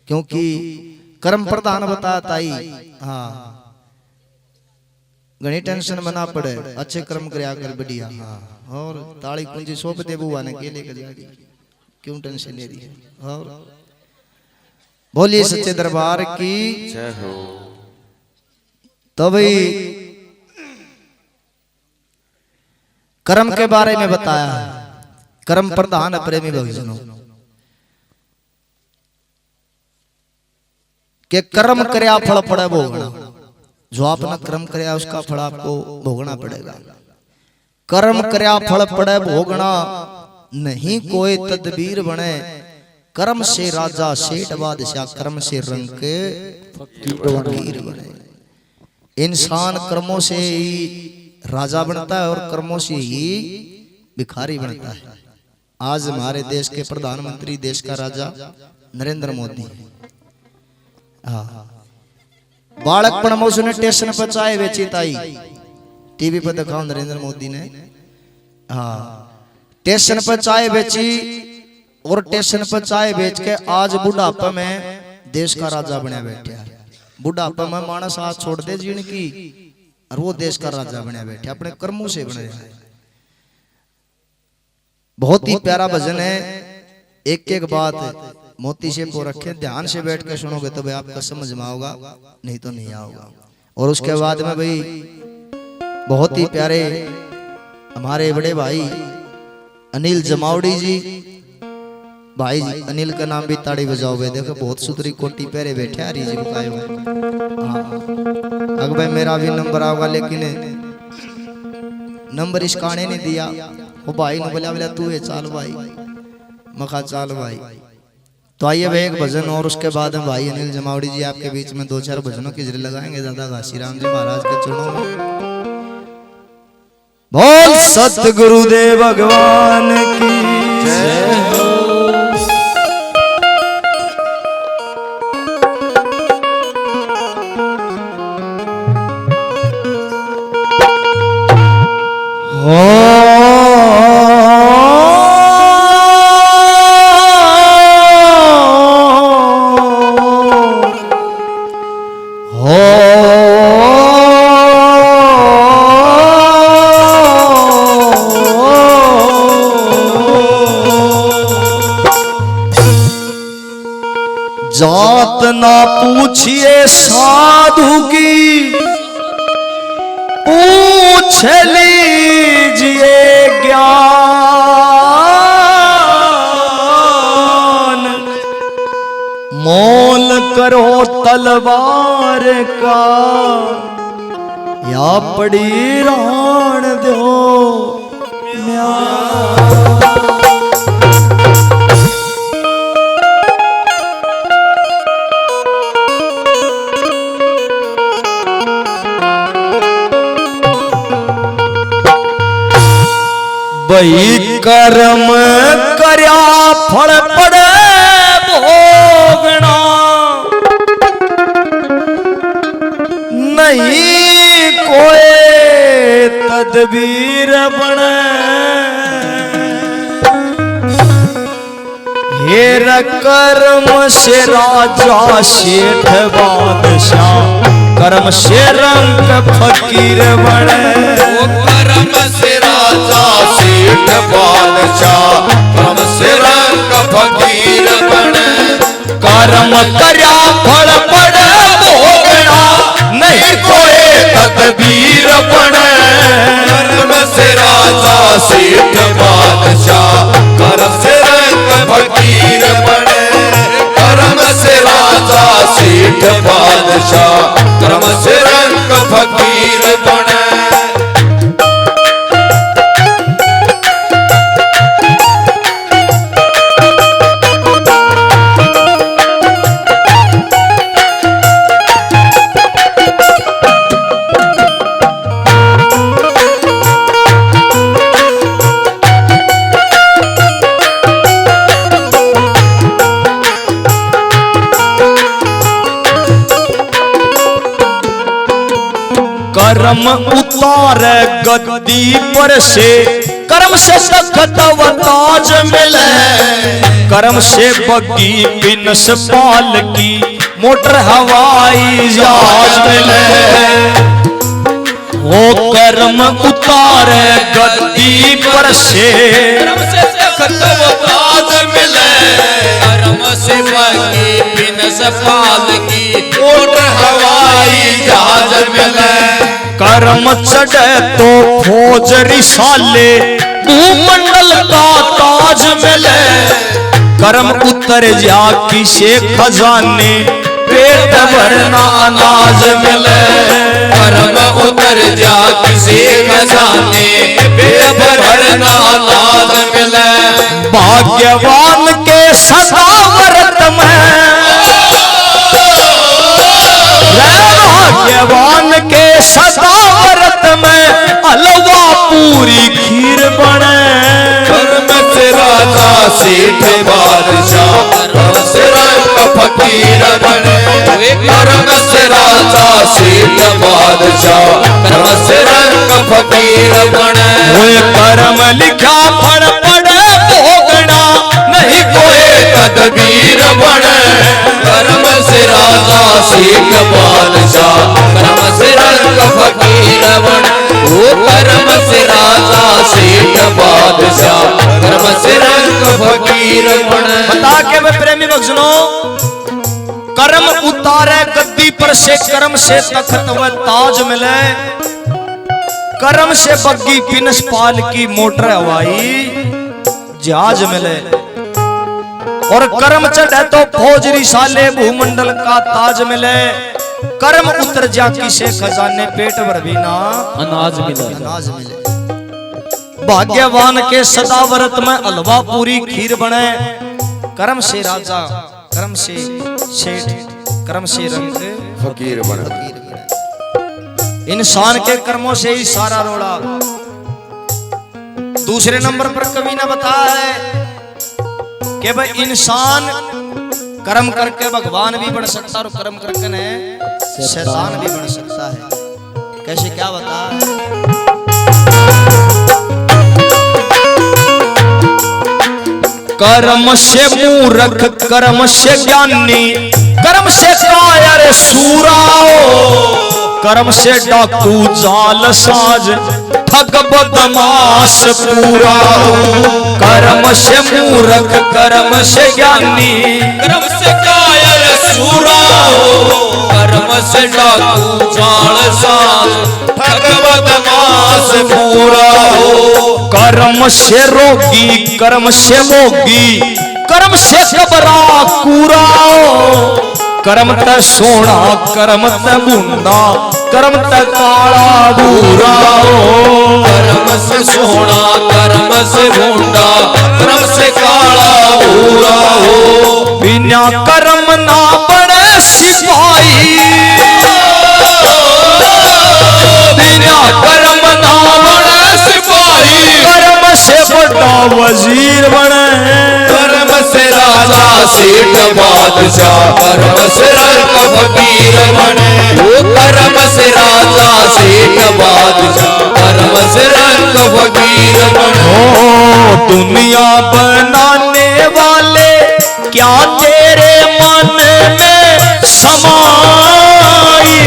क्योंकि कर्म प्रधान बताया ताई। हाँ घनी टेंशन बना पड़े, अच्छे कर्म कर आकर बढ़िया। हाँ और ताली कुंजी सौंप दे बुआ ने के लेकर जाएगी, क्यों टेंशन ले रही है। और बोलिए सच्चे दरबार की जय हो। तो भाई कर्म के बारे में बताया है, कर्म प्रधान है प्रेमी भक्तजनों के कर्म करया फल पड़े भोगना। जो आपने कर्म करया उसका फल आपको भोगना पड़ेगा। कर्म करया फल पड़े भोगना, नहीं कोई तदबीर बने। कर्म से राजा सेठ बादशाह, कर्म से रंग के फकीर बने। इंसान कर्मों से ही राजा बनता है और कर्मों से ही भिखारी बनता है। आज हमारे देश के प्रधानमंत्री, देश का राजा नरेंद्र मोदी। हाँ बालकपण में उसने स्टेशन पर चाय बेची ताई, टीवी पर दिखाओ नरेंद्र मोदी ने। हाँ स्टेशन पर चाय बेची और स्टेशन पर चाय बेच के आज बुढ़ापा में देश का राजा बना बैठा है। बुढ़ापा में मानस हाथ छोड़ दे जीण की और वो देश का राजा बना बैठे, अपने कर्मों से बने। बहुत ही प्यारा भजन है। एक एक बात मोती से को रखे, ध्यान से बैठ के सुनोगे तो भाई आपका समझ में आओगा, नहीं तो नहीं आओगा। और उसके बाद में भाई बहुत ही प्यारे हमारे बड़े भाई अनिल जमावड़ी जी, भाई जी अनिल का नाम भी ताड़ी बजाओ भाई। देखो बहुत सुतरी कोटी पहरे बैठे आ रही जी बुकाए हुए। हाँ अगर भाई मेरा भी नंबर आओगा, लेकिन नंबर इस काने ने दिया। वो भाई ने बोला बोला तू है चाल भाई, मखा चाल भाई। तो आइए भाई एक भजन और उसके बाद हम भाई अनिल जमावड़ी जी आपके बीच में 2-4 भजनों की जरी लगाएंगे दादा घासीराम जी महाराज के चरणों में। बोल सतगुरुदेव भगवान की जय हो। जात ना पूछिए साधु की, पूछ लीजिए ज्ञान। मोल करो तलवार का या पड़ी राण दो वही कर्म करया फल पड़े भोगना, नहीं कोई तदबीर बने। हेर कर्म से राजा सेठ बादशाह, कर्म से रंग फकीर बने। कर्म से राजा सेठ बादशाह, कर्म से रंग फकीर बने। कर्म करया फल पड़े भोगना, नहीं कोई तदबीर बने। कर्म से राजा सेठ बादशाह, कर्म से रंग फकीर बने। कर्म से राजा सेठ बादशाह, कर्म से रंग फकीर बने। कर्म उतार गद्दी पर से कर्म से तखत व ताज मिले, कर्म से बग्गी बिनस पाल की मोटर हवाई जहाज मिले। वो कर्म उतारे गद्दी पर से, कर्म से तखत व ताज मिले, कर्म से बग्गी बिनस पाल की मोटर हवाई जहाज मिले। कर्म चढ़े तो फौज रिसाले भूमंडल का ताज मिले, कर्म उतर जा किसे खजाने पेट भरना अनाज मिले। कर्म उतर जा किसी खजाने पेट भरना अनाज मिले। भाग्यवान के सदा व्रत में, भाग्यवान के सदा व्रत में हलवा पूरी खीर बने। कर्म से राजा सेठ बादशाह, कर्म से रंग फकीर बने। कर्म से राजा सेठ बादशाह, कर्म से रंग फकीर बने। वो कर्म लिखा फल पड़े भोगना नहीं कोई तदबीर बने। कर्म से राजा सेठ बादशाह, कर्म से रंग फकीर बने। वो कर्म से राजा सेठ बादशाह, कर्म से रंग फकीर बने। बता के वे प्रेमी भक्तों, कर्म उतारे गद्दी पर से, कर्म से तखत व ताज मिले, कर्म से बग्गी पिनस पाल की मोटर हवाई जहाज मिले। और कर्म चढ़े तो फौज रिसाले भूमंडल का ताज मिले, कर्म उतर जा किसे खजाने पेट भर भी ना अनाज मिला। अनाज मिले। भाग्यवान के सदा व्रत में हलवा पूरी खीर बने। कर्म से राजा, कर्म से सेठ, कर्म से रंग फकीर बने। इंसान के कर्मों से ही सारा रोड़ा। दूसरे नंबर पर कवि ने बताया है कि भाई इंसान कर्म करके भगवान भी बन सकता है और कर्म करके ने शैतान भी बन सकता है। कैसे, क्या बता? कर्म से मूर्ख, कर्म से ज्ञानी, कर्म से कायर सूराओ, कर्म से डाकू जाल साज ठग बदमाश पूरा। कर्म से मूर्ख, कर्म से ज्ञानी, कर्म से कायर सूरा हो। कर्म से डाकू जाल साज ठग बदमाश पूरा हो। कर्म से रोगी, कर्म से मोगी, कर्म से घबरा कूरा। कर्म त सोना, कर्म त बुंदा, कर्म त काला भूरा। कर्म से सोना, कर्म से भूंडा, कर्म से काला भूरा हो। बिना कर्म ना बने सिपाही, बिना कर्म ना बने सिपाही, कर्म से बड़ा वजीर बने। कर्म से राजा सेठ बादशाह, कर्म से रंग फकीर बने। वो कर्म से राजा सेठ बादशाह, कर्म से रंग फकीर बने। ओ दुनिया बनाने वाले क्या तेरे मन में समाई,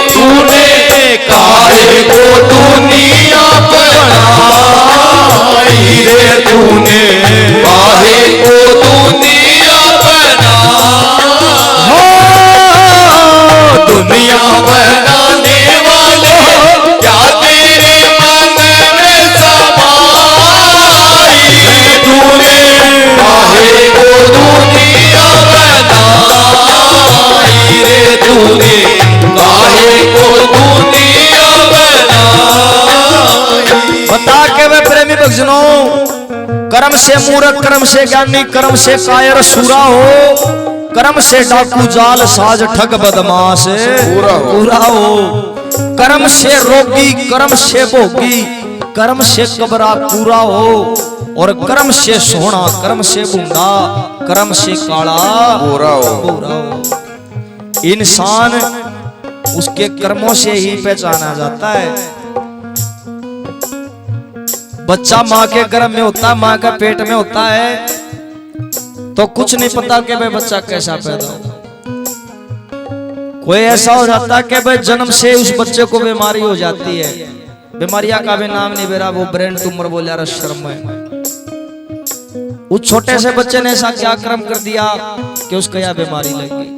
तूने काहे को दुनिया बनाई रे, तूने काहे को दुनिया बनाई। हो दुनिया बनाने वाले क्या तेरे मन में समाई रे, तूने काहे को दुनिया बनाई रे, तूने काहे को दुनिया बनाई। बता के वे प्रेमी भक्तों, कर्म से मूर्ख, कर्म से ज्ञानी, कर्म से कायर सूरा हो, कर्म से डाकू जाल साज ठग बदमाश पूरा हो। कर्म से रोगी, कर्म से भोगी, कर्म से कबरा पूरा हो। और कर्म से सोना, कर्म से बूंदा, कर्म से काला पूरा हो। इंसान उसके कर्मों से ही पहचाना जाता है। बच्चा माँ के गर्भ में होता है, माँ के पेट में होता है, तो कुछ नहीं पता कि भाई बच्चा कैसा पैदा हो। कोई ऐसा हो जाता है कि भाई जन्म से उस बच्चे को बीमारी हो जाती है, बीमारियां का भी नाम नहीं बेरा, वो ब्रेन ट्यूमर बोल यार शर्म है। उस छोटे से बच्चे ने ऐसा क्या कर्म कर दिया कि उसको यह बीमारी लगी।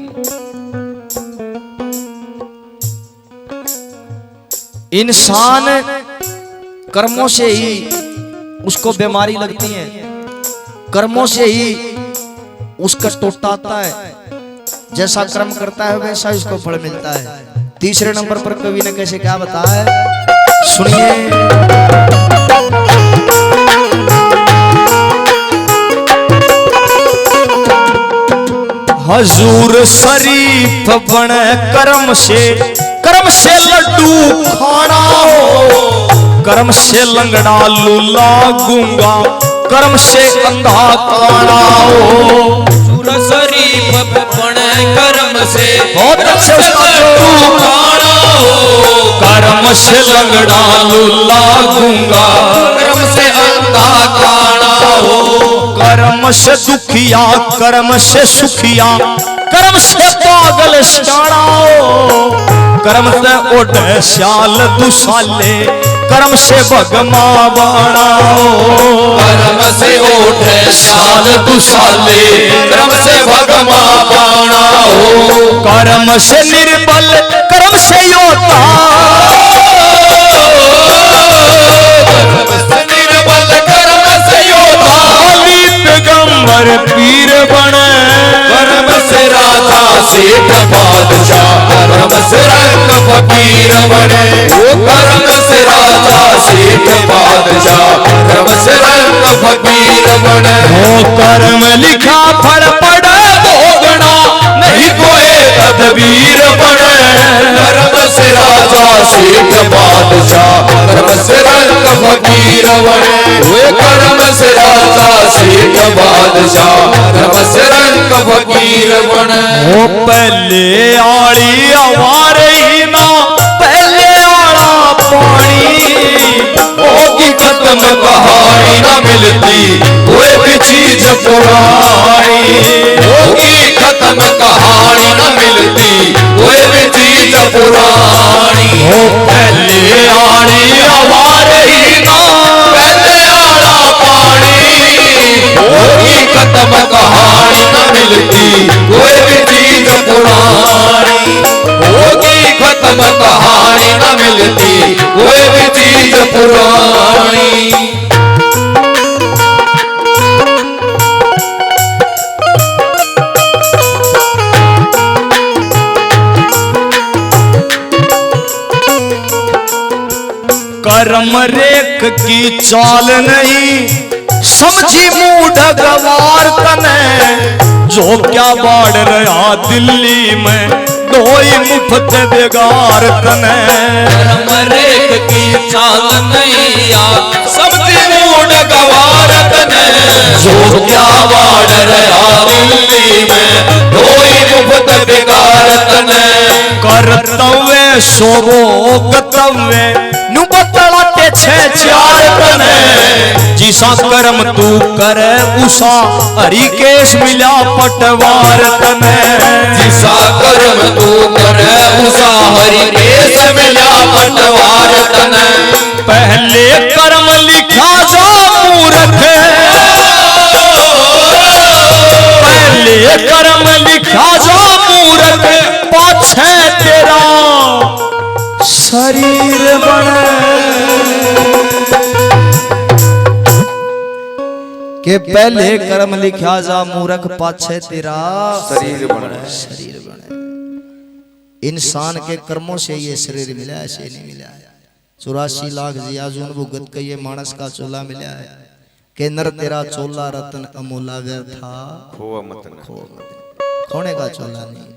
इंसान कर्मों से ही उसको बीमारी लगती है, कर्मों से ही उसका टूटता आता है, जैसा कर्म करता है वैसा उसको फल मिलता है। तीसरे नंबर पर कवि ने कैसे क्या बताया है, सुनिए। हजूर शरीफ बन कर्म से लड्डू खाना हो, कर्म से लंगड़ा लूला गूंगा, कर्म से अंधा काना हो। हजूर शरीफ बन कर्म से बहुत अच्छे लड्डू खाना हो, कर्म से लंगड़ा लूला गूंगा, कर्म से अंधा काना हो। कर्म से दुखिया कर्म से सुखिया, कर्म से पागल सियाणा हो, कर्म से ओढ़ श्याल दुसाले, कर्म से भगमा बाणा हो। कर्म से ओढ़ श्याल दुसाले, कर्म से भगमा बाणा हो। कर्म से निर्बल कर्म से योद्धा, निर्बल कर्म से योद्धा, पैगंबर पीर बने, कर्म से राजा सेठ बादशाह, कर्म से रंग फकीर बने। वो कर्म से राजा सेठ बादशाह, कर्म से रंग फकीर बने। वो कर्म लिखा फल पड़े भोगना, नहीं कोई तदबीर बने। कर्म से राजा सेठ बादशाह, कर्म से रंग फकीर बने। वो कर्म से राजा सेठ बादशाह, कर्म से रंग फकीर बने। वो पहले आड़ी हमारे ही ना, पहले आड़ा पानी, होगी खत्म कहानी न मिलती कोई भी चीज पुरानी। होगी खत्म कहानी न मिलती कोई भी चीज पुरानी। वो पहले आड़ी हमारे ही ना, पहले आड़ा पानी, होगी खत्म कहानी न मिलती कोई भी चीज पुरानी। होगी खत्म कहानी न मिलती कोई भी चीज पुरानी। कर्म रेख की चाल नहीं, समझी मूढ़ गवार तने, जो क्या बाढ़ रहा दिल्ली में, दोई मुफ्त बेगार तने। कर्म रेख की चाल नहीं याद, समझी मूढ़ गवार तने, जो क्या बाढ़ रहा दिल्ली में, दोई मुफ्त बेगार तने। कर्तव्य शोभो गतव्य नु बतलाते छे चार तने, जिसा कर्म तू करे उसा हरिकेश मिला पटवार तने। जिसा कर्म तू करे उसा हरिकेश मिला पटवार तने। पहले कर्म लिखा जा मूर्ख, पहले कर्म लिखा जा मूर्ख, पाछे तेरा शरीर बने। के पहले कर्म लिखा जा मूर्ख, पाछे तेरा शरीर बने। शरीर बने। इंसान के कर्मों से ये शरीर मिला है, ऐसे नहीं मिला है। 84 लाख जियाजून भुगत के ये मानस का चोला मिला है। के नर तेरा चोला रतन अमोला व्यर्था, खोने का चोला नहीं।